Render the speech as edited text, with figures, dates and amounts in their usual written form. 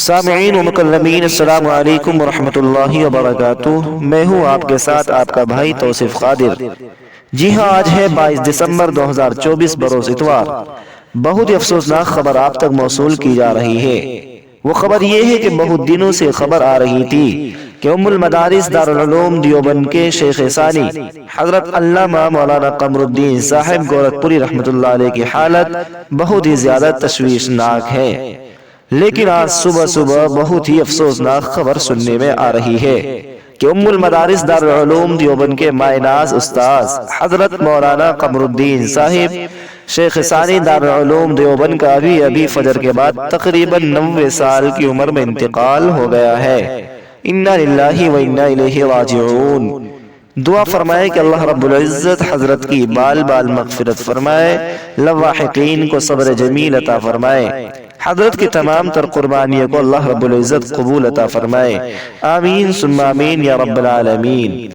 سامعین و مکرمین، السلام علیکم ورحمۃ اللہ وبرکاتہ۔ میں ہوں آپ کے ساتھ آپ کا بھائی توصیف قادر۔ جی ہاں، آج ہے 22 دسمبر 2024 بروز اتوار۔ بہت ہی افسوسناک خبر آپ تک موصول کی جا رہی ہے۔ وہ خبر یہ ہے کہ بہت دنوں سے خبر آ رہی تھی کہ ام المدارس دارالعلوم دیوبند کے شیخ ثانی حضرت علامہ مولانا قمر الدین صاحب گورکھپوری رحمۃ اللہ علیہ کی حالت بہت ہی زیادہ تشویشناک ہے، لیکن آج صبح صبح بہت ہی افسوسناک خبر سننے میں آ رہی ہے کہ ام المدارس دارالعلوم دیوبند کے مائے ناز استاذ حضرت مولانا قمر الدین صاحب شیخ ثانی دارالعلوم دیوبند کا ابھی فجر کے بعد تقریباً 90 سال کی عمر میں انتقال ہو گیا ہے۔ انا للہ و انا الیہ راجعون۔ دعا فرمائے کہ اللہ رب العزت حضرت کی بال بال مغفرت فرمائے، لواحقین کو صبر جمیل عطا فرمائے، حضرت کی تمام تر قربانیوں کو اللہ رب العزت قبول عطا فرمائے۔ آمین ثم آمین یا رب العالمین۔